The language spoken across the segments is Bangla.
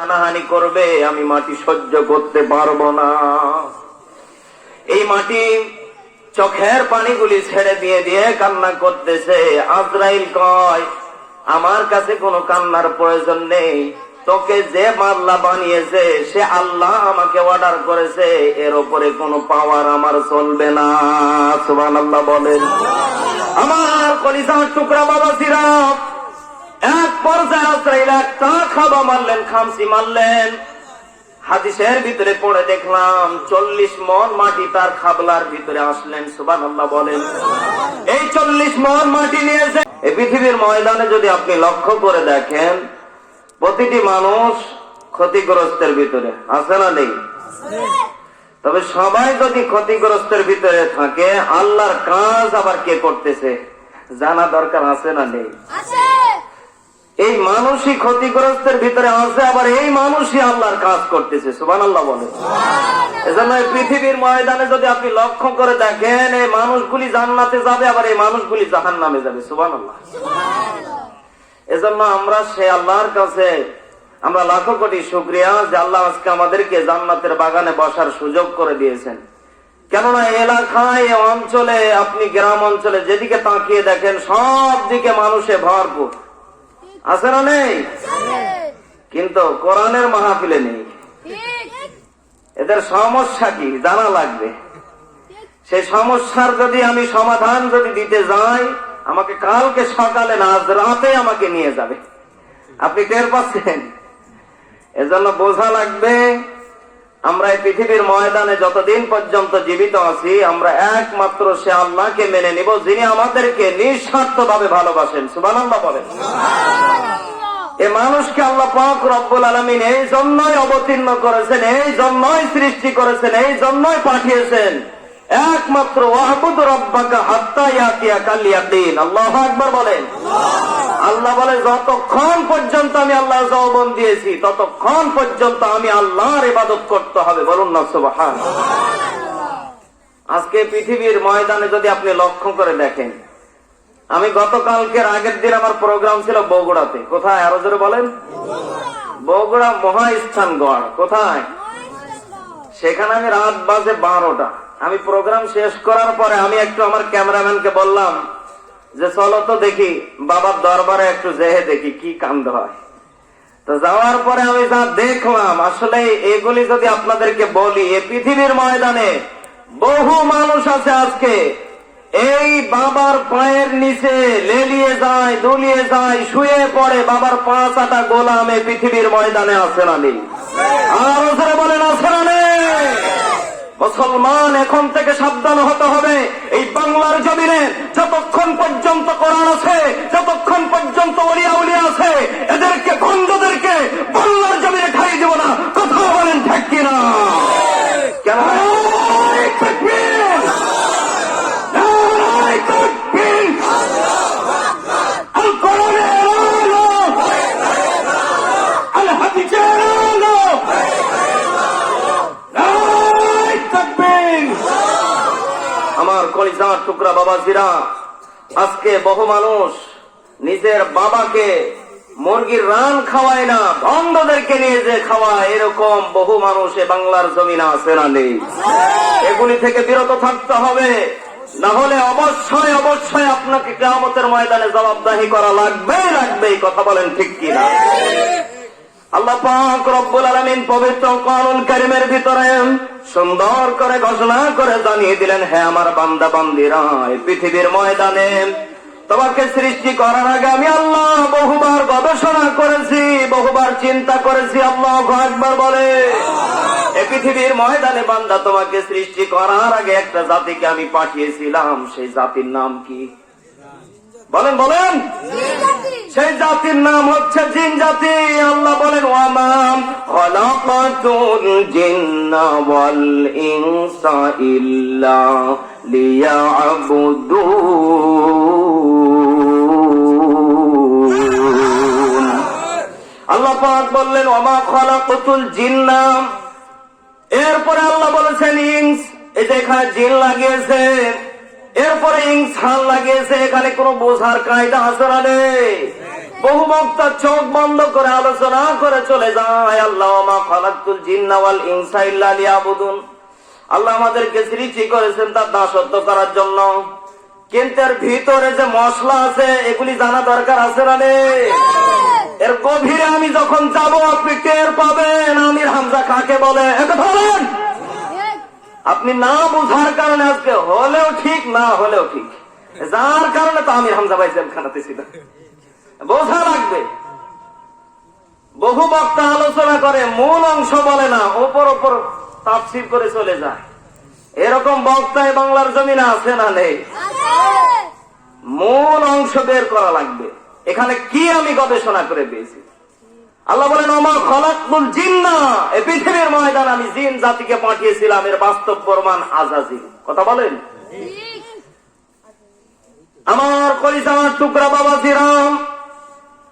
হানাহানি করবে, আমি মাটি সহ্য করতে পারবো না। এই মাটি চোখের পানিগুলি ছেড়ে দিয়ে দিয়ে কান্না করতেছে। আজরাইল কয়, আমার কাছে কোনো কান্নার প্রয়োজন নেই, তোকে যে আল্লাহ বানিয়েছে সে আল্লাহ আমাকে অর্ডার করেছে, এর উপরে কোনো পাওয়ার আমার চলবে না। সুবহানাল্লাহ বলেন। আমার কলিজার টুকরা বাবা সিরাপ এক পর্যায়ে আজরাইল একটা খাবা মারলেন, খামসি মারলেন। হাদিসের ভিতরে পড়ে দেখলাম 40 মণ মাটি তার খাবলার ভিতরে আসলেন। সুবহানাল্লাহ বলেন। এই 40 মণ মাটি নিয়েছে। এই পৃথিবীর ময়দানে যদি আপনি লক্ষ্য করে দেখেন, প্রতিটি মানুষ ক্ষতিগ্রস্তের ভিতরে আছে না নেই? তবে সবাই যদি ক্ষতিগ্রস্তের ভিতরে থাকে, আল্লাহর কাজ আবার কে করতেছে জানা দরকার আছে না নেই? এই মানুষই ক্ষতিগ্রস্তের ভিতরে আছে, আবার এই মানুষই আল্লাহর কাজ করতেছে। সুবহানাল্লাহ বলে। এজন্য এই পৃথিবীর ময়দানে যদি আপনি লক্ষ্য করে দেখেন, এই মানুষগুলি জান্নাতে যাবে, আবার এই মানুষগুলি জাহান্নামে যাবে। সুবহানাল্লাহ। এজন্য আমরা সে আল্লাহর কাছে আমরা লাখো কোটি শুকরিয়া যে আল্লাহ আজকে আমাদেরকে জান্নাতের বাগানে বসার সুযোগ করে দিয়েছেন। কেননা এলাকায়, অঞ্চলে, আপনি গ্রাম অঞ্চলে যেদিকে তাকিয়ে দেখেন, সব দিকে মানুষে ভরপুর আছে না নেই? কিন্তু কোরআনের মাহফিলে নেই। এদের সমস্যা কি জানা লাগবে। সেই সমস্যার যদি আমি সমাধান যদি দিতে যাই, আমাকে কালকে সকালে না আজ রাতে আমাকে নিয়ে যাবে। আপনি টের পাচ্ছেন? এজন্য বোঝা লাগবে, আমরা এই পৃথিবীর ময়দানে যতদিন পর্যন্ত জীবিত আছি, আমরা একমাত্র সে আল্লাহকে মেনে নিব যিনি আমাদেরকে নিঃস্বার্থ ভাবে ভালোবাসেন। সুবহানাল্লাহ বলেন। এই মানুষকে আল্লাহ পাক রব্বুল আলামিন এই জন্যই অবতীর্ণ করেছেন, এই জন্যই সৃষ্টি করেছেন, এই জন্যই পাঠিয়েছেন, একমাত্র ওয়াহবুদ রাব্বাকা হাত্তা ইয়াতিয়াকাল ইয়াকিন। আল্লাহু আকবার বলেন। আল্লাহ বলে, যতক্ষণ পর্যন্ত আমি আল্লাহ যৌবন দিয়েছি ততক্ষণ পর্যন্ত আমি আল্লাহর ইবাদত করতে হবে। বলুন না সুবহানাল্লাহ। আজকে পৃথিবীর ময়দানে যদি আপনি লক্ষ্য করে দেখেন, আমি গতকালকের আগের দিন আমার প্রোগ্রাম ছিল বগুড়াতে। কোথায় আরো জোরে বলেন? বগুড়া মহাস্থানগড়। কোথায়? সেখানে আমি রাত বাজে 12টা। আমি প্রোগ্রাম শেষ করার পরে আমি একটু আমার ক্যামেরাম্যানকে বললাম যে চলো তো দেখি বাবার দরবারে একটু যেয়ে দেখি কি কাণ্ড হয়। তো যাওয়ার পরে আমি যা দেখলাম, আসলে এগুলি যদি আপনাদেরকে বলি, এই পৃথিবীর ময়দানে বহু মানুষ আছে আজকে এই বাবার পায়ের নিচে লেলিয়ে যায়, দুলিয়ে যায়, শুয়ে পড়ে, বাবার পা চাটা গোলাম এই পৃথিবীর ময়দানে আছে না নেই? আর ওখানে বলেন আছে না নেই? মুসলমান এখন থেকে সাবধান হতে হবে। এই বাংলার জমিনে যতক্ষণ পর্যন্ত কোরআন আছে, যতক্ষণ পর্যন্ত ওলিয়া উলিয়া আছে, এদেরকে বন্ধুদেরকে বাংলার জমিনে ঠাই দেব না। কথা বলেন ঠিক কিনা? কেন? আমার কলিজার টুকরা বাবাজিরা, আজকে বহু মানুষ নিজের বাবাকে মুরগির রান খাওয়ায় না, ভণ্ডদেরকে নিয়ে যে খাওয়ায়, এরকম বহু মানুষ এ বাংলার জমিনে আছে না নেই? এগুলি থেকে বিরত থাকতে হবে, না হলে অবশ্যই অবশ্যই আপনাকে কিয়ামতের ময়দানে জবাবদিহি করা লাগবেই। কথা বলেন ঠিক কিনা? আল্লাহ পাক রব্বুল আলামিন পবিত্র কোরআনুল কারীমের ভিতরে সুন্দর করে ঘোষণা করে জানিয়ে দিলেন, হে আমার বান্দা বান্দীরা, এই পৃথিবীর ময়দানে তোমাকে সৃষ্টি করার আগে আমি আল্লাহ বহুবার গবেষণা করেছি, বহুবার চিন্তা করেছি। আল্লাহু আকবার বলে। এই পৃথিবীর ময়দানে বান্দা, তোমাকে সৃষ্টি করার আগে একটা জাতিকে আমি পাঠিয়েছিলাম। সেই জাতির নাম কি? বলেন বলেন। সেই জাতির নাম হচ্ছে জিন জাতি। আল্লাহ বলেন, ওয়ামা খালাকাতুল জিন্না ওয়াল ইনসা ইল্লা লিয়াবুদুন। আল্লাহ পাক বললেন, ওয়ামা খালাকাতুল জিন্না। এরপরে আল্লাহ বলেছেন ইনস, এই যে এখানে জিন লাগিয়েছে, এরপরে ইনসান লাগিয়েছে, এখানে কোনো বোঝার কায়দা আছে না নেই? বহু বক্তা চোখ বন্ধ করে আলোচনা করে চলে যায়, আল্লাহ মা খালাকতুল জিন্না ওয়াল ইনসা ইল্লা লিয়াবুদুন। আল্লাহ আমাদেরকে সৃষ্টি করেছেন তার দাসত্ব করার জন্য, কিন্তু এর ভিতরে যে মশলা আছে এগুলি জানা দরকার আছে না নেই? এর গভীরে আমি যখন যাব আপনি টের পাবেন আমির হামজা কাকে বলে। এটা বলেন, আপনি না বুঝার কারণে আজকে হলেও ঠিক না হলেও ঠিক, যার কারণে তো আমির হামজা ভাই জেলখানাতে ছিল। বোঝা লাগবে। বহু বক্তা আলোচনা করে মূল অংশ বলে না, ওপর ওপর তাফসীর করে চলে যায়। এরকম বক্তায় বাংলার জমিনে আছে না নেই? মূল অংশ বের করা লাগবে। এখানে কি আমি গবেষণা করে পেয়েছি? আল্লাহ বলেন ওমা খালাকতুল জিন্না, এই পৃথিবীর ময়দান আমি জিন জাতিকে পাঠিয়েছিলাম, এর বাস্তব প্রমাণ আজাজিল। কথা বলেন। আমার কলিজার টুকরা বাবা জিরাম,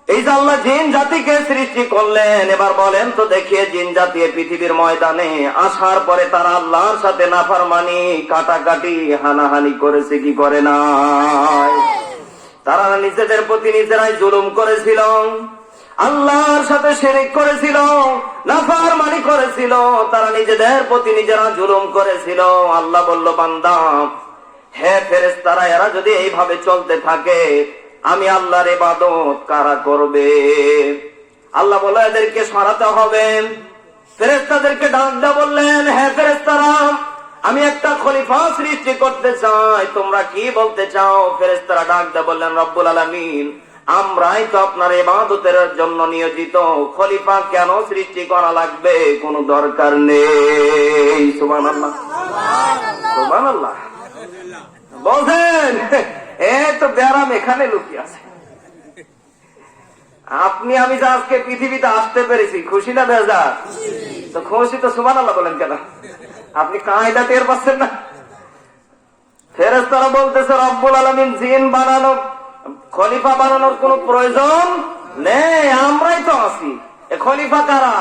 এই যে আল্লাহ জিন জাতিকে সৃষ্টি করলেন, এবার বলেন তো দেখিয়ে জিন জাতি পৃথিবীর ময়দানে আসার পরে তারা আল্লাহর সাথে নাফরমানি, কাটাকাটি, হানাহানি করেছে কি করে নাই? তারা নিজেদের প্রতি নিজেরাই জুলুম করেছিল, আল্লাহর সাথে শিরক করেছিল, নাফরমানি করেছিল, তারা নিজেদের প্রতি নিজেরা জুলুম করেছিল। আল্লাহ বলল বান্দা, হে ফেরেশতারা, এরা যদি এইভাবে চলতে থাকে আমি আল্লাহর ইবাদত কারা করবে? আল্লাহ বলে এদেরকে সরাতে হবে। ফেরেশতাদেরকে ডাক দিয়ে বললেন, হে ফেরেশতারা, আমি একটা খলিফা সৃষ্টি করতে চাই, তোমরা কি বলতে চাও? ফেরেশতারা ডাক দিয়ে বললেন, রব্বুল আলামিন, আমরাই তো আপনার ইবাদতের জন্য নিয়োজিত, খলিফা কেন সৃষ্টি করা লাগবে? কোনো দরকার নেই। সুবহানাল্লাহ, সুবহানাল্লাহ। বলেন এই তো ব্যারাম এখানে লুকিয়ে আছে। আপনি আমি যে আজকে পৃথিবীতে আসতে পেরেছি, খুশি না বেজার? তো খুশি তো সুবহানাল্লাহ বলেন কেন? আপনি কায়দা টের পাচ্ছেন না? ফেরেশতারা বলতেছে রব্বুল আলামিন জিন বানানো, খলিফা বানানোর কোন প্রয়োজন নেই, আমরাই তো আছি। এ খলিফা কারা?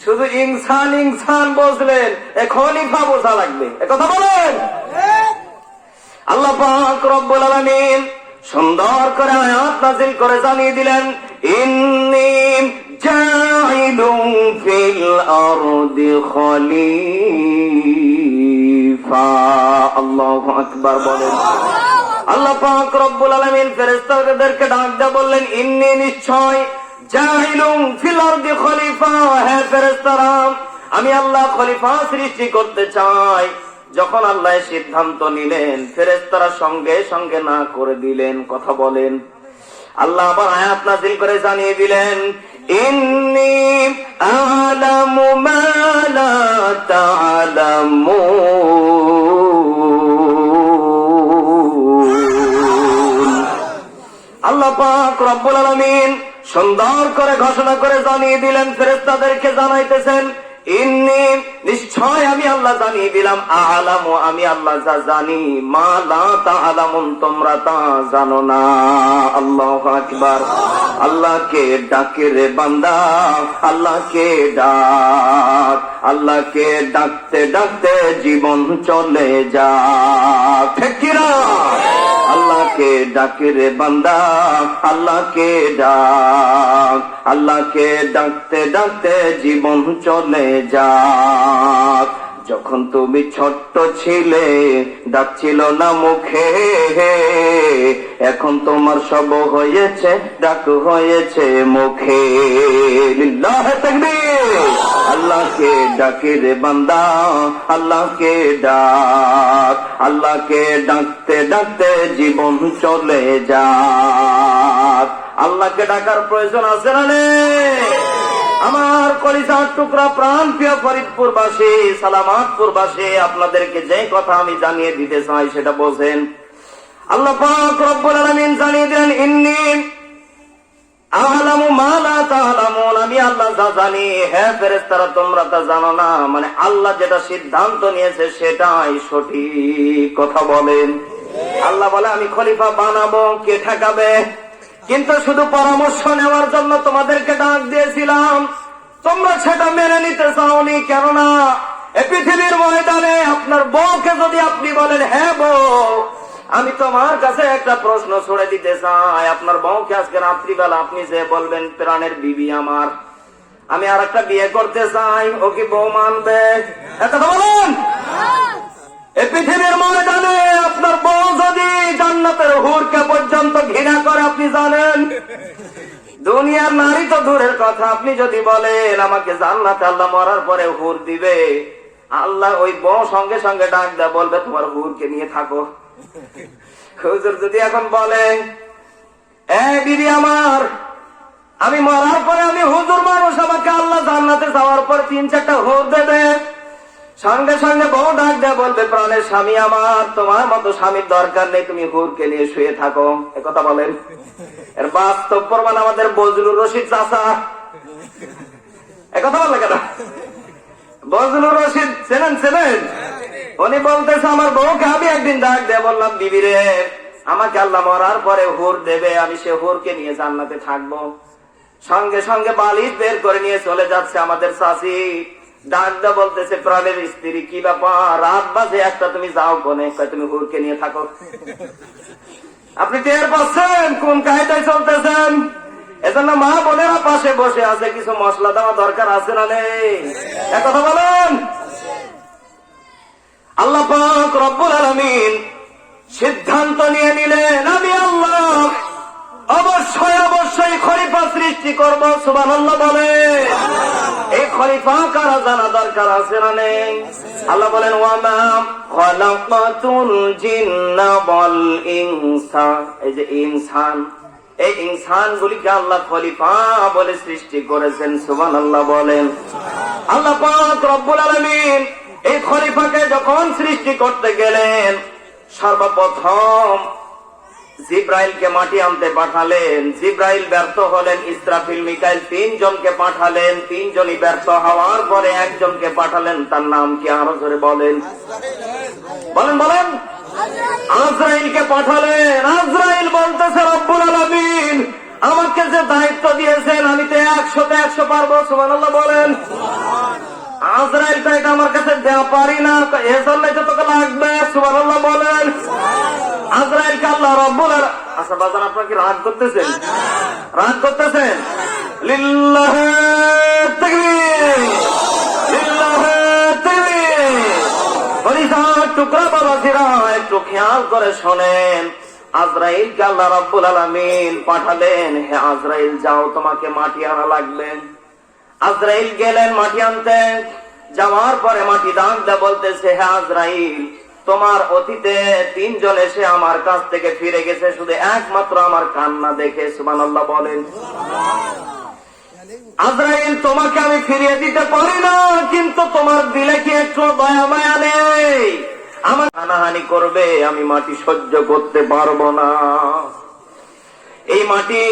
শুধু ইনসান ইনসান বুঝলেন, এ খলিফা বোঝা লাগবে। এ কথা বলেন। আল্লাহ পাক রব্বুল আলামিন সুন্দর করে আয়াত নাযিল করে জানিয়ে দিলেন, ইন্নী জাইলুন ফিল আরদি খলিফা। আল্লাহু আকবার বলেন। আল্লাহ পাক রব্বুল আলামিন ফেরেশতাদেরকে ডাক দিয়ে বললেন, ইন্নী নিশ্চয় জাইলুন ফিল আরদি খলিফা, হে ফেরেশতারা, আমি আল্লাহ খলিফা সৃষ্টি করতে চাই। যখন আল্লাহ সিদ্ধান্ত নিলেন, ফেরেশতারা সঙ্গে সঙ্গে না করে দিলেন। কথা বলেন। আল্লাহ আবার আয়াত নাযিল করে জানিয়ে দিলেন, ইন্নী আ'লামু মা লা তা'লামুন। আল্লাহ পাক রব্বুল আলামিন সুন্দর করে ঘোষণা করে জানিয়ে দিলেন, ফেরেশতাদেরকে জানাইতেছেন, ইন্নী নিশ্চয় আমি আল্লাহ জানিয়ে দিলাম, আ'লামু আমি আল্লাহ যা জানি, মা লা তা'লামুন তোমরা তা জানো না। আল্লাহু আকবার। আল্লাহকে ডাকে রে বান্দা, আল্লাহকে ডাক, আল্লাহকে ডাকতে ডাকতে জীবন চলে যায়। ঠিক কি না? আল্লাহকে ডাকে রে বান্দা, আল্লাহকে ডাক, আল্লাহকে ডাকতে ডাকতে জীবন চলে যাক। যখন তুমি ছোট্ট ছিলে ডাকছিল না মুখে, এখন তোমার সব হয়েছে ডাক হয়েছে মুখে। লিল্লাহি তাকবীর। আল্লাহকে ডাকে রে বান্দা, আল্লাহকে ডাক, আল্লাহকে ডাকতে ডাকতে জীবন চলে যাক। আল্লাহকে ডাকার প্রয়োজন আছে না নেই? আমার কলিজার টুকরা প্রাণ প্রিয় ফরিদপুরবাসী, সালামাতপুরবাসী, আপনাদেরকে যে কথা আমি জানিয়ে দিতে চাই সেটা বোঝেন। আল্লাহ পাক রব্বুল আলামিন জানিয়ে দিলেন, ইন্নী আ'লামু মা লা তা'লামুন, আমি আল্লাহ যা জানি, হে ফেরেশতারা তোমরা তা জানো না। মানে আল্লাহ যেটা সিদ্ধান্ত নিয়েছে সেটাই সঠিক। কথা বলেন। আল্লাহ বলে আমি খলিফা বানাবো, কে ঠেকাবে? কিন্তু শুধু পরামর্শ নেওয়ার জন্য তোমাদেরকে ডাক দিয়েছিলাম, তোমরা সেটা মেনে নিতে চাওনি। কেননা এই পৃথিবীর ময়দানে আপনার বউকে যদি আপনি বলেন, হ্যাঁ বউ, আমি তোমার কাছে একটা প্রশ্ন ছড়ে দিতে চাই, আপনার বউকে আজকে রাত্রিবেলা আপনি যে বলবেন, প্রাণের বিবি আমার, আমি আর একটা বিয়ে করতে চাই, ও কি বউ মানবে? কথা বলুন। এই পৃথিবীর ময়দানে আপনার বউ যদি জান্নাতের হুরকে পর্যন্ত ঘৃণা করে, আপনি জানেন, দুনিয়ার নারী তো দূরের কথা, আপনি যদি বলেন আমাকে জান্নাতে আল্লাহ মরার পরে হুর দিবে, আল্লাহ ওই বউ সঙ্গে সঙ্গে ডাক দেয়, বলবে তোমার হুরকে নিয়ে থাকো। হুজুর যদি এখন বলেন, বিবি আমার, আমি মরার পরে আমি হুজুর মানুষ, আমাকে আল্লাহ জান্নাতে যাওয়ার পর 3-4টা হুর দেবে, সঙ্গে সঙ্গে বউ ডাক দেয়, বলবে প্রাণের স্বামী আমার, তোমার মতো স্বামীর দরকার নেই, তুমি হুরকে নিয়ে শুয়ে থাকো। কথা বলেন। এর বাস্তব প্রমাণ আমাদের বজলুর রশিদ চাচা। কথা বললে কেন? বজলুর রশিদ চেনেন? উনি বলতেছে, আমার বউকে আমি একদিন ডাক দিয়ে বললাম, বিবি রে, আমাকে আল্লাহ মরার পরে হুর দেবে, আমি সে হুরকে নিয়ে জান্নাতে থাকবো। সঙ্গে সঙ্গে বালিশ বের করে নিয়ে চলে যাচ্ছে আমাদের চাচি। ডাকদা বলতেছে, প্রাণের স্ত্রী, কি ব্যাপার, রাত বাজে 1টা, তুমি যাও কোনে? তুমি হুরকে নিয়ে থাকো। আপনি টের পাচ্ছেন কোন কায়দায় চলতেছেন? এজন্য মা বোনেরা পাশে বসে আছে, কিছু মশলা দেওয়া দরকার আছে না নেই? কথা বলেন। আল্লাহ পাক রব্বুল আলামিন সিদ্ধান্ত নিয়ে নিলেন, আমি আল্লাহ অবশ্যই খলিফা সৃষ্টি করব। সুবহানাল্লাহ বলে। এই খলিফা কারা জানা দরকার আছে না নেই? আল্লাহ বলেন, ওয়ামা খালাকাতুল জিন্না ওয়াল ইনসা, এই যে ইনসান, এই ইনসানগুলিকে আল্লাহ খলিফা বলে সৃষ্টি করেছেন। সুবহানাল্লাহ বলেন। আল্লাহ পাক রব্বুল আলামিন এই খলিফাকে যখন সৃষ্টি করতে গেলেন, সর্বপ্রথম জিব্রাইলকে মাটি আনতে পাঠালেন। জিব্রাইল ব্যর্থ হলেন, ইসরাফিল, মিকাইল 3 জনকে পাঠালেন। 3 জনই ব্যর্থ হওয়ার পরে একজনকে পাঠালেন, তার নাম কি? আরো জোরে বলেন, বলেন। আজরাইলকে পাঠালেন। আজরাইল বলতেছে, রব্বুল আলামিন আমাকে যে দায়িত্ব দিয়েছেন, আমি তো 100তে 100 পারবো। সুবহানাল্লাহ বলেন। আজরাইল তো এটা আমার কাছে দেওয়া পারি না, এজন্যই তো তোকে লাগবে। সুবহানাল্লাহ বলেন। আজরাইলকে আল্লাহ রব্বুল আলামিন, আচ্ছা বাজান, আপনারা কি রাগ করতেছেন? লিল্লাহি তাকবীর, লিল্লাহি তাকবীর। টুকরা বাবাজিরা একটু খেয়াল করে শোনেন। আজরাইলকে আল্লাহ রব্বুল আলামিন পাঠালেন, হে আজরাইল যাও, তোমাকে মাটি আনা লাগবে। আজরাইল গেলেন মাটি আনতে। যাওয়ার পরে মাটি দাগ দা বলতেছে, হে আজরাইল, তোমার অতীতে 3 জন এসে আমার কাছ থেকে ফিরে গেছে, শুধু একমাত্র আমার কান্না দেখে। সুবহানাল্লাহ বলেন। আজরাইল, তোমাকে আমি ফিরিয়ে দিতে পারি না, কিন্তু তোমার দিলে কি একটু দয়া মায়া নেই? আমার হানাহানি করবে, আমি মাটি সহ্য করতে পারবো না। এই মাটি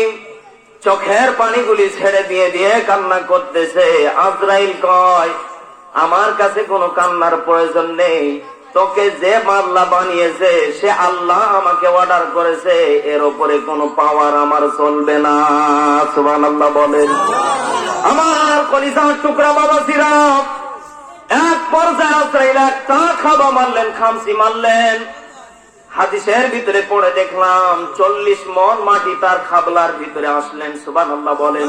চোখের পানিগুলি ছেড়ে দিয়ে দিয়ে কান্না করতেছে। আজরাইল কয়, আমার কাছে কোনো কান্নার প্রয়োজন নেই, তোকে যে আল্লাহ বানিয়েছে সে আল্লাহ আমাকে অর্ডার করেছে, এর উপরে কোনো পাওয়ার আমার চলবে না। সুবহানাল্লাহ বলেন। আমার কলিজার টুকরা বাবাজিরা, এক পর্যায়ে আজরাইল একটা খাবা মারলেন, খামসি মারলেন। হাদিসের ভিতরে পড়ে দেখলাম 40 মণ মাটি তার খাবলার ভিতরে আসলেন। সুবহানাল্লাহ বলেন।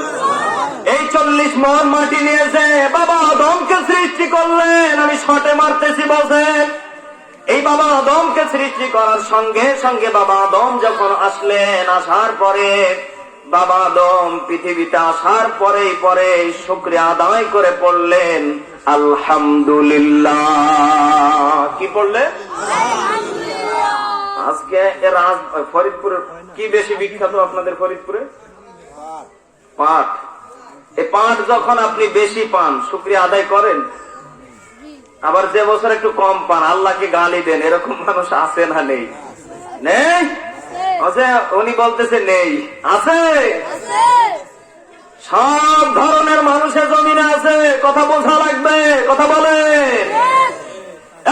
এই 40 মণ মাটি নিয়েছে বাবা আদমকে সৃষ্টি করলেন। আমি শটে মারতেছি বলছেন। এই বাবা আদমকে সৃষ্টি করার সঙ্গে সঙ্গে বাবা আদম যখন আসলেন, আসার পরে বাবা আদম পৃথিবীতে আসার পরে শুকরিয়া আদায় করে পড়লেন আলহামদুলিল্লাহ। কি পড়লেন? আজকে ফরিদপুরে কি বেশি বিখ্যাত আপনাদের ফরিদপুরে? পাট। এই পাট যখন আপনি বেশি পান, শুকরিয়া আদায় করেন। আবার যে বছর একটু কম পান, আল্লাহকে গালি দেন, এরকম মানুষ আছে না নেই? নেই? উনি বলতেছে নেই, আছে। সব ধরনের মানুষের জমিনে আছে, কথা বোঝা লাগবে। কথা বলে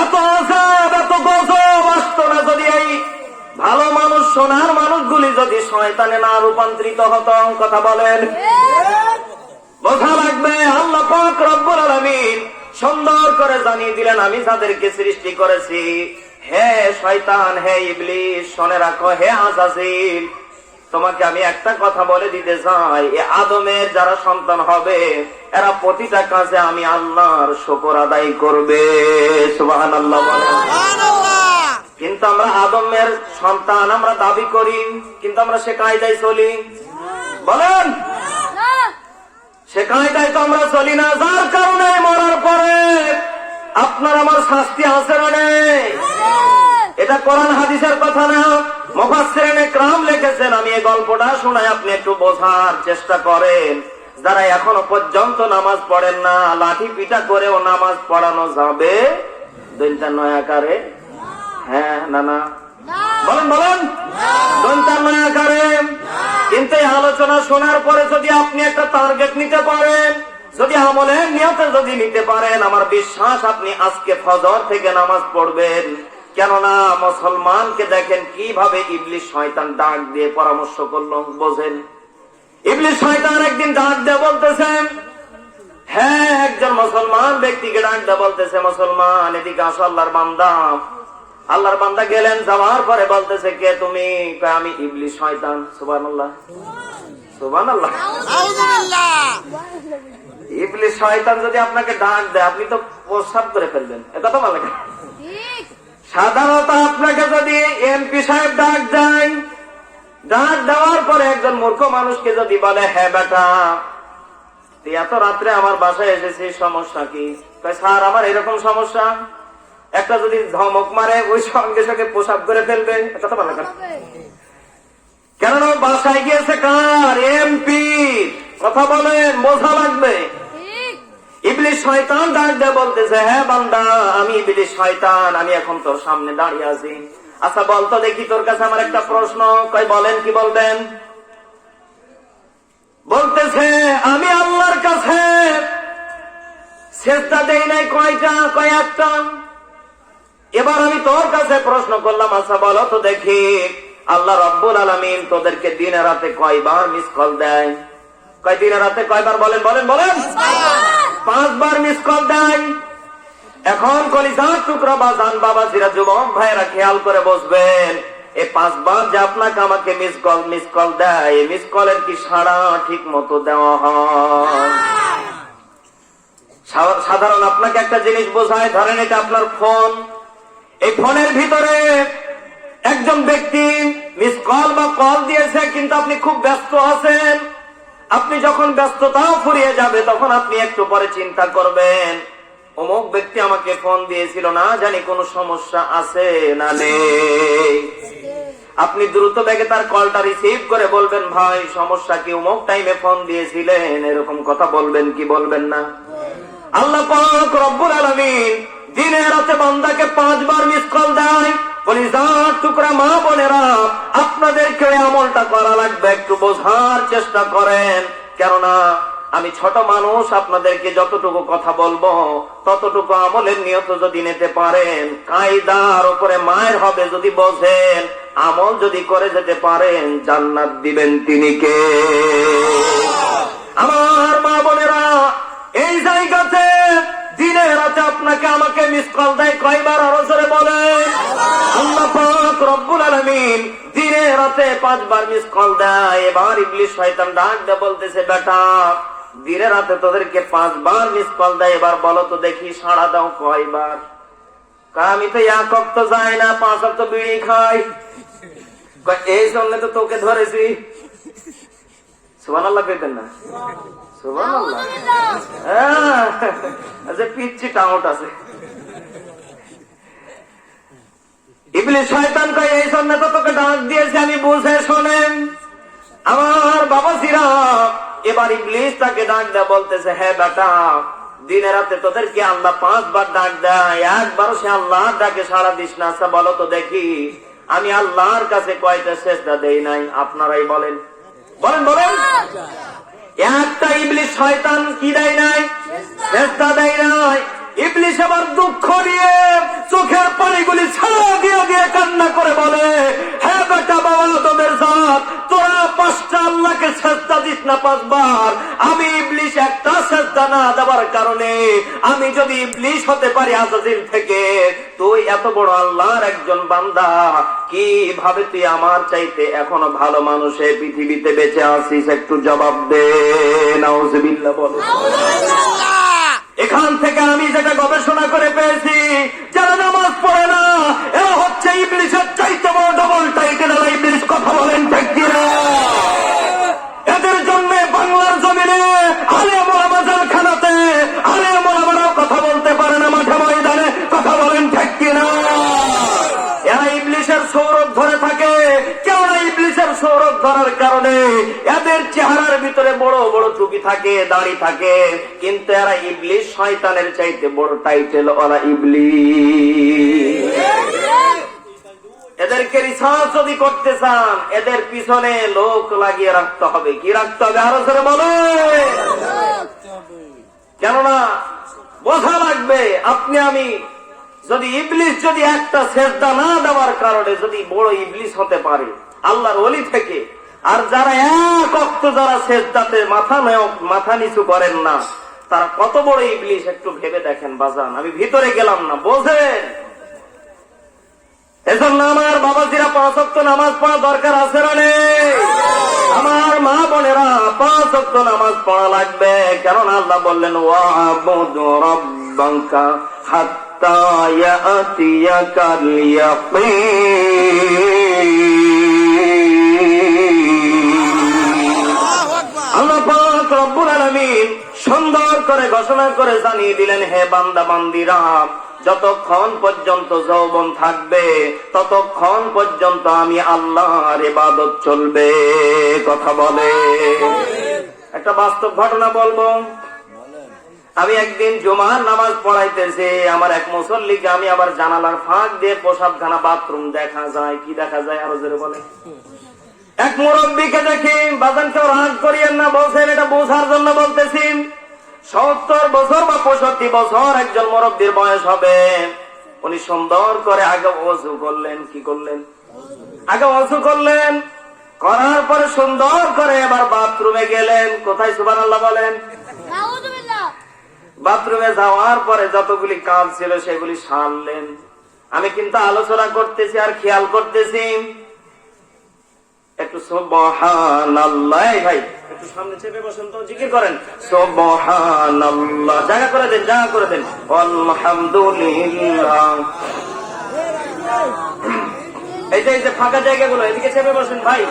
এত আজাব, এত গজব আসতো না যদি এই ভালো মানুষ, সোনার মানুষগুলি যদি শয়তানে না রূপান্তরিত হতো। কথা বলেন, বোঝা লাগবে। আল্লাহ পাক রব্বুল আলামিন সুন্দর করে জানিয়ে দিলেন, আমি যাদেরকে সৃষ্টি করেছি, হে শয়তান, হে ইবলিস, শুনে রাখো, হে আযাজিল, তোমাকে আমি একটা কথা বলে দিতে চাই, এ আদমের যারা সন্তান হবে এরা প্রতিটা কাজে আমি আল্লাহর শুকর আদায় করবে। সুবহানাল্লাহ বলেন। কিন্তু আমরা আদমের সন্তান আমরা দাবি করি, কিন্তু আমরা সে কায়দায় চলি, বলেন সে কায়দায় তো আমরা চলি না, যার কারণে মরার পরে আপনার আমার শাস্তি আছে না নেই? এটা কোরআন হাদিসের কথা না, মুফাসসিরিনে কেরাম লিখেছেন। আমি এই গল্পটা শোনাই, আপনি একটু বোঝার চেষ্টা করেন। যারা এখনো পর্যন্ত নামাজ পড়েন না, লাঠি পিটা করেও নামাজ পড়ানো যাবে দৈন্তান্বয় আকারে? হ্যাঁ না না বলেন বলেন, দৈন্তান্বয় আকারে। কিন্তু এই আলোচনা শোনার পরে যদি আপনি একটা টার্গেট নিতে পারেন, যদি আমলের নিয়তে যদি নিতে পারেন, আমার বিশ্বাস আপনি আজকে ফজর থেকে নামাজ পড়বেন। কেননা মুসলমানকে দেখেন কিভাবে ইবলিস শয়তান ডাক দিয়ে পরামর্শ করলো, বোঝেন? ইবলিস শয়তান একদিন ডাক দিয়ে বলতেছেন, হ্যাঁ, একজন মুসলমান ব্যক্তিকে ডাক দিয়ে বলতেছে, মুসলমান এদিকে আসো, আল্লাহর বান্দা। আল্লাহর বান্দা গেলেন, যাওয়ার পরে বলতেছে, কে তুমি? আমি ইবলিস শয়তান। সুবহানাল্লাহ সুবহানাল্লাহ। ইবলিস শয়তান যদি আপনাকে ডাক দেয়, আপনি তো প্রস্রাব করে ফেলবেন, একথা বলে। সাধারণত আপনাকে যদি এমপি সাহেব ডাক দেয়, ডাক দেওয়ার পরে একজন মূর্খ মানুষকে যদি বলে, হ্যাঁ বেটা তুই এত রাত্রে আমার বাসায় এসেছিস, সমস্যা কি? স্যার আমার এরকম সমস্যা। একটা যদি ধমক মারে, ওই সঙ্গে সঙ্গে প্রসাব করে ফেলবে, কথা বলে। কেননা বাসায় গিয়েছে কার? এমপি। কথা বলেন, বোঝা লাগবে। ইবলিস শয়তান ডাক দিয়ে বলতেছে, হ্যাঁ বান্দা, আমি ইবলিস শয়তান, আমি এখন তোর সামনে দাঁড়িয়ে আছি। আচ্ছা বলতো দেখি, তোর কাছে আমার একটা প্রশ্ন। কই বলেন, কি বলবেন? বলতেছে, আমি আল্লাহর কাছে সেজদা দেই নাই কয়টা? কয়েকটা। এবার আমি তোর কাছে প্রশ্ন করলাম, আচ্ছা বলো তো দেখি, আল্লাহ রাব্বুল আলামিন তোদেরকে দিনে রাতে কয়বার মিস কল দেয়? কয় দিনে রাতে কয়বার? বলেন বলেন বলেন। 5 বার মিস কল দেয়। এখন কলিজার টুকরা বাজান বাবাজিরা, যুবক ভাইরা খেয়াল করে বসবেন, এই 5 বার যে আপনাকে আমাকে মিস কল দেয়, মিস কলের কি সাড়া ঠিক মতো দেওয়া হয়? সাধারণ আপনাকে একটা জিনিস বোঝায়, ধরেন এটা আপনার ফোন। এই ফোনের ভিতরে একজন ব্যক্তি মিস কল বা কল দিয়েছে, কিন্তু আপনি খুব ব্যস্ত আছেন। আপনি যখন ব্যস্ততাও ফুরিয়ে যাবে, তখন আপনি একটু পরে চিন্তা করবেন, অমুক ব্যক্তি আমাকে ফোন দিয়েছিল, না জানি কোনো সমস্যা আছে না নেই। আপনি দ্রুত বেগে তার কলটা রিসিভ করে বলবেন, ভাই সমস্যা কি? অমুক টাইমে ফোন দিয়েছিলেন, এরকম কথা বলবেন কি বলবেন না? আল্লাহ পাক রব্বুল আলামিন দিনে রাতে বান্দাকে 5 বার মিস কল দেয়। কলিজার টুকরা মা বোনেরা, আপনাদেরকে আমলটা করা লাগবে, একটু বোঝার চেষ্টা করেন। কেননা আমি ছোট মানুষ, আপনাদেরকে যতটুকু কথা বলবো ততটুকু আমলের নিয়ত যদি নিতে পারেন, কায়দার উপরে মায়ের হবে যদি বোঝেন, আমল যদি করে যেতে পারেন, জান্নাত দিবেন তিনি কে? আমার মা বোনেরা, এই জায়গাতে দিনে রাতে আপনাকে আমাকে মিস কল দেয় কয়বার? আরো জোরে বলেন। আল্লাহ পাক রব্বুল আলামিন দিনে রাতে 5 বার মিস কল দেয়। এবার ইবলিস শয়তান ডাক দিয়ে বলতেছে, বেটা দিনে রাতে তোদেরকে 5 বার মিস কল দেয়, এবার বলো তো দেখি সাড়া দাও কয়বার? আমি তো 1 ওয়াক্ত যাই না, 5 ওয়াক্ত বিড়ি খাই। এই জন্য তো তোকে ধরেছি। সুবহানাল্লাহ কইতেন না? সুবহানাল্লাহ। আচ্ছা পিচ্ছি টাউট আছে। ইবলিস শয়তান কয়, এই জন্য তো তোকে ডাক দিয়েছে, আমি বুঝে শোনেন আমার বাবাজিরা। এবার ইবলিস তাকে ডাক দেয়, বলতেছে, হ্যাঁ বেটা দিনে রাতে তোদেরকে আল্লাহ 5 বার ডাক দেয়, একবারও সে আল্লাহর ডাকে সাড়া দিস না। আচ্ছা বলো তো দেখি, আমি আল্লাহর কাছে কয়টা সেজদা দেই নাই? আপনারাই বলেন বলেন বলেন। একটা ইবলিস শয়তান কি দেয় নাই? সেজদা দেয় নাই। ইবলিস আবার দুঃখ নিয়ে চোখের পানিগুলি ছাড়া দিয়ে দিয়ে কান্না করে বলে, হ্যাঁ বেটা বাবা তোদের জাত, তোরা 5টা আল্লাহকে সেজদা পারিস না 5 বার, আমি ইবলিস একটা সেজদা না দেওয়ার কারণে আমি যদি ইবলিস হতে পারি আজাজিল থেকে, তুই এত বড় আল্লাহর একজন বান্দা, কিভাবে তুই আমার চাইতে এখনো ভালো মানুষে পৃথিবীতে বেঁচে আছিস? একটু জবাব দে। নাউজুবিল্লাহ বল। এখান থেকে আমি যেটা গবেষণা করে পেয়েছি, যারা নামাজ পড়ে না এরা হচ্ছে ইবলিসের চাইতে বড় ডবল টাইটেল ইবলিস। কথা বলেন ঠিক কিনা? এদের জন্য বাংলার জমিনে আলেম ওলামা জেলখানাতে আলেম ওলামারাও কথা বলতে পারে না মাঠে ময়দানে। কথা বলেন ঠিক কিনা? এরা ইবলিসের সৌরভ ধরে থাকে। কেননা ইবলিসের সৌরভ ধরার কারণে এদের চেহারার ভিতরে বড় বড় টুপি থাকে, দাড়ি থাকে, কিন্তু এরা ইবলিস শয়তানের চাইতে বড় টাইটেল ওরা ইবলিস। এদেরকে রিসার্চ যদি করতে চান, এদের পিছনে লোক লাগিয়ে রাখতে হবে। কি রাখতে হবে? আরো জোরে বলে। কেননা বোঝা লাগবে আপনি আমি যদি ইবলিস যদি একটা সেজদা না দেওয়ার কারণে যদি বড় ইবলিস হতে পারে আল্লাহর ওলি থেকে, আর যারা এক ওয়াক্ত যারা সেজদাতে মাথা নিচু করেন না, তারা কত বড় ইবলিস একটু ভেবে দেখেন বাজান। আমি ভিতরে গেলাম না, বোঝেন। এজন্য আমার বাবাজিরা 5 ওয়াক্ত নামাজ পড়া দরকার আছে না নেই? আমার মা বোনেরা 5 ওয়াক্ত নামাজ পড়া লাগবে। কেননা আল্লাহ বললেন ওয়া'বুদু রাব্বাকা হাত্তা ইয়াতিয়াকাল ইয়াকিন। আল্লাহ পাক রব্বুল আলামিন সুন্দর করে ঘোষণা করে জানিয়ে দিলেন, হে বান্দা বান্দিরা, যতক্ষণ পর্যন্ত যৌবন থাকবে ততক্ষণ পর্যন্ত আমি আল্লাহর ইবাদত চলবে। কথা বলে। একটা বাস্তব ঘটনা বলবো। আমি একদিন জুমার নামাজ পড়াইতেছি, আমার এক মুসল্লিকে আমি আবার জানালার ফাঁক দিয়ে প্রসাবখানা বাথরুম দেখা যায়। কি দেখা যায়? আরো জোরে বলে। এক মুরব্বীকে দেখি, বাজান কেউ রাগ করিয়েন না, বলছেন এটা বোঝার জন্য বলতেছি। 70 বছর বা 65 বছর একজন মুরব্বীর বয়স হবে। উনি সুন্দর করে আগে ওযু করলেন। কি করলেন? আগে ওযু করলেন, করার পরে সুন্দর করে এবার বাথরুমে গেলেন। কোথায়? সুবহানাল্লাহ বলেন। বাথরুমে যাওয়ার পরে যতগুলি কাজ ছিল সেগুলি সারলেন। আমি কিন্তু আলোচনা করতেছি আর খেয়াল করতেছি। একটু সুবহানাল্লাহ। ভাই একটু সামনে চেপে বসেন তো, জিকির করেন সুবহানাল্লাহ। জায়গা করে দেন, জায়গা করে দেন। আলহামদুলিল্লাহ। এই যে ফাঁকা জায়গাগুলো এদিকে চেপে বসেন ভাই।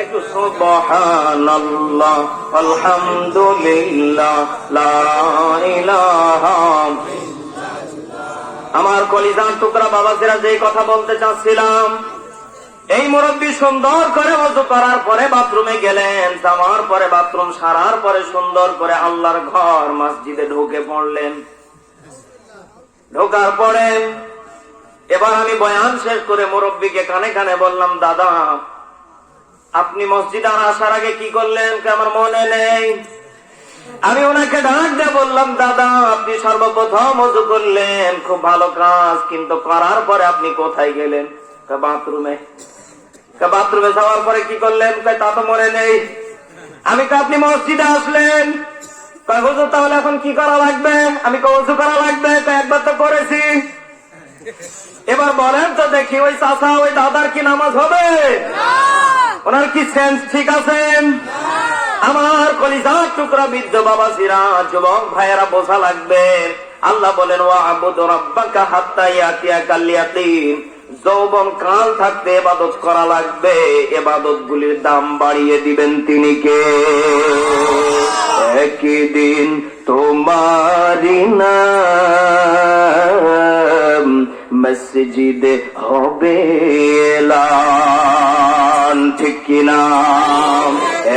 একটু সুবহানাল্লাহ, আলহামদুলিল্লাহ, লা ইলাহা। আমার কলিজার টুকরা বাবাজিরা যে কথা বলতে চাচ্ছিলাম, এই মুরব্বী সুন্দর করে ওযু করার পরে বাথরুমে গেলেন। যাওয়ার পরে বাথরুম সারার পরে সুন্দর করে আল্লাহর ঘর মসজিদে ঢুকে পড়লেন। ঢোকার পরে এবার আমি বয়ান শেষ করে মুরব্বীকে কানে কানে বললাম, দাদা আপনি মসজিদে আসার আগে কি করলেন? আমার মনে নেই। আমি ওনাকে ডাক দিয়ে বললাম, দাদা আপনি সর্বপ্রথম ওযু করলেন, খুব ভালো কাজ, কিন্তু করার পরে আপনি কোথায় গেলেন? বাথরুমে। বাথরুমে যাওয়ার পরে কি করলেন? তা তো মনে নেই। আমি তো আপনি মসজিদে আসলেন, হুজুর তাহলে এখন কি করা লাগবে? আমি ওযু করা লাগবে, তো একবার তো করেছি। এবার বলেন তো দেখি, ওই চাচা ওই দাদার কি নামাজ হবে? ওনার কি সেন্স ঠিক আছে? আমার কলিজার টুকরা বৃদ্ধ বাবাজিরা, যুবক ভাইয়েরা বোঝা লাগবে। আল্লাহ বলেন ওয়া'বুদু রাব্বাকা হাত্তা ইয়াতিয়াকাল ইয়াকিন। যৌবন কাল থাকতে ইবাদত করা লাগবে। ইবাদত গুলির দাম বাড়িয়ে দিবেন তিনি কে? একদিন তোমারি নাম মসজিদে হবে এলান। ঠিক কিনা?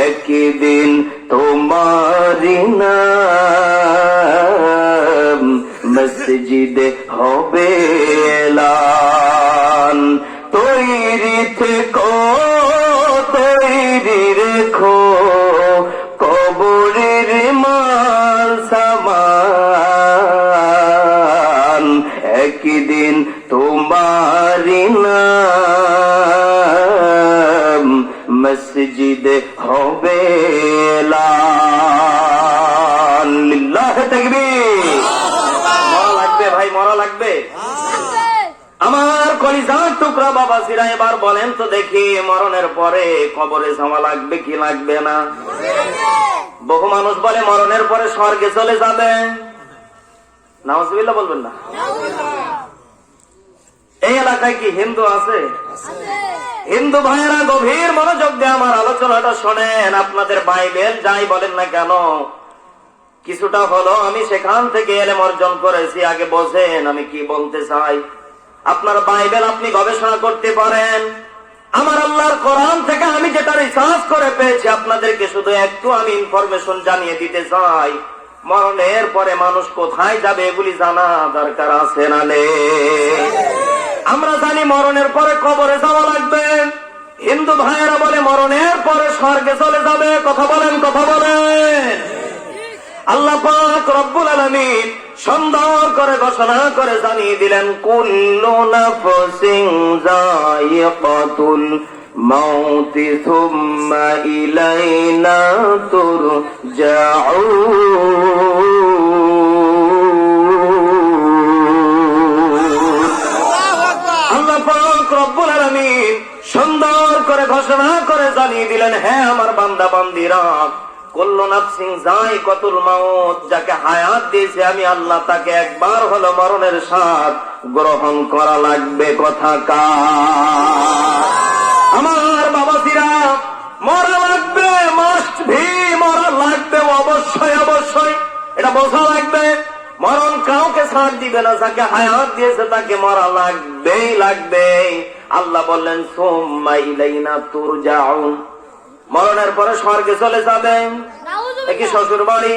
একদিন তোমারি নাম মসজিদে হবে এলান। তৈরি থেকো, তৈরি রেখো, কবরের মাল সামান। একদিন তোমারি নাম মসজিদে হবে এলান। কলিজার টুকরা বাবাজিরা, এবার বলেন তো দেখি, মরণের পরে কবরে যাওয়া লাগবে কি লাগবে না? বহু মানুষ বলে মরণের পরে স্বর্গে চলে যাবে। নাউজুবিল্লাহ বলবেন না? এই এলাকায় কি হিন্দু আছে? হিন্দু ভাইয়েরা গভীর মনোযোগ দিয়ে আমার আলোচনাটা শোনেন। আপনাদের বাইবেল যাই বলেন না কেন, কিছুটা হলো আমি সেখান থেকে এলেম অর্জন করেছি। আগে বোঝেন আমি কি বলতে চাই। আপনার বাইবেল আপনি গবেষণা করতে পারেন। আমার আল্লাহর কোরআন থেকে আমি যেটা রিসার্চ করে পেয়েছি, আপনাদেরকে শুধু একটু আমি ইনফরমেশন জানিয়ে দিতে চাই। মরণের পরে মানুষ কোথায় যাবে এগুলি জানা দরকার আছে না নেই? আমরা জানি মরণের পরে কবরে যাওয়া লাগবে। হিন্দু ভাইয়েরা বলে মরণের পরে স্বর্গে চলে যাবে। কথা বলেন, কথা বলেন। আল্লাহ পাক রব্বুল আলামিন সুন্দর করে ঘোষণা করে জানিয়ে দিলেন, কুল্লু নাফসিন যায়িকাতুল মাউত সুম্মা ইলাইনা তুরজাউন। আল্লাহ পাক রব্বুল আলামিন সুন্দর করে ঘোষণা করে জানিয়ে দিলেন, হ্যাঁ আমার বান্দা বান্দিরা, কুল্লু নাফসিন যায়িকাতুল মাউত, যাকে হায়াত দিয়েছে আমি আল্লাহ, তাকে একবার হলো মরণের স্বাদ গ্রহণ করা লাগবে। কথা কার? আমার বাবাজিরা, মরা লাগবে, মাস্ট ভি, মরা লাগবে অবশ্যই অবশ্যই, এটা বোঝা লাগবে। মরণ কাউকে ছাড় দিবে না, যাকে হায়াত দিয়েছে তাকে মরা লাগবেই লাগবে। আল্লাহ বললেন সুম্মা ইলাইনা তুরজাউন, মরণের পরে স্বর্গে চলে যাবেন। একই শ্বশুর বাড়ি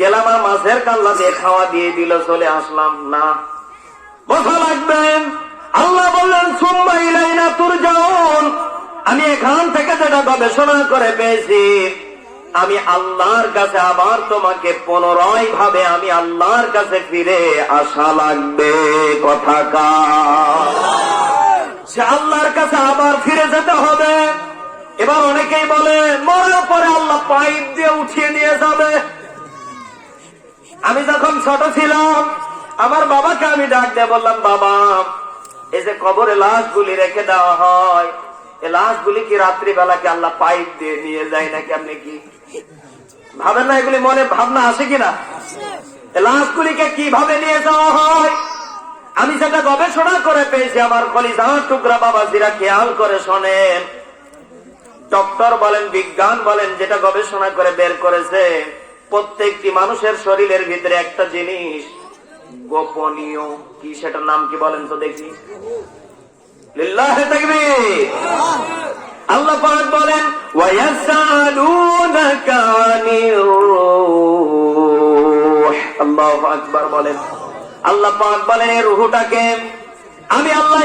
গেলাম আর মাছের কাল্লা দিয়ে খাওয়া দিয়ে দিল, চলে আসলাম না, বোঝা লাগবে। আল্লাহ বললেন সুম্মা ইলাইনা তুরজাউন, আমি এখান থেকে যেটা গবেষণা করে পেয়েছি, আমি আল্লাহর কাছে আবার তোমাকে পুনরায় ভাবে আমি আল্লাহর কাছে ফিরে আসা লাগবে। কথা কার? সে আল্লাহর কাছে আবার ফিরে যেতে হবে। এবার অনেকেই বলে মরার পরে আল্লাহ পাইপ দিয়ে উঠিয়ে নিয়ে যাবে। আমি যখন ছোট ছিলাম, আমার বাবাকে আমি ডাক দিয়ে বললাম, বাবা, এই যে কবরে লাশগুলি রেখে দেওয়া হয়, এই লাশগুলি কি রাত্রিবেলা কি আল্লাহ পাইপ দিয়ে নিয়ে যায় নাকি? আপনি কি ভাবেন না? এগুলি মনে ভাবনা আসে কিনা? এই লাশগুলিকে কিভাবে নিয়ে যাওয়া হয়? আমি সেটা গবেষণা করে পেয়েছি। আমার কলিজার টুকরা বাবাজিরা খেয়াল করে শোনেন। ডক্টর বলেন, বিজ্ঞান বলেন, যেটা গবেষণা করে বের করেছে, প্রত্যেকটি মানুষের শরীরের ভিতরে একটা জিনিস গোপনীয়। কি সেটার নাম কি বলেন তো দেখি? লিল্লাহি তাকবীর। আল্লাহ পাক বলেন, ওয়ায়াসআলুনাকা আনির রূহ। আল্লাহু আকবার বলেন। আল্লাহ পাক বলেন, এই রূহটাকে আমি আল্লাহ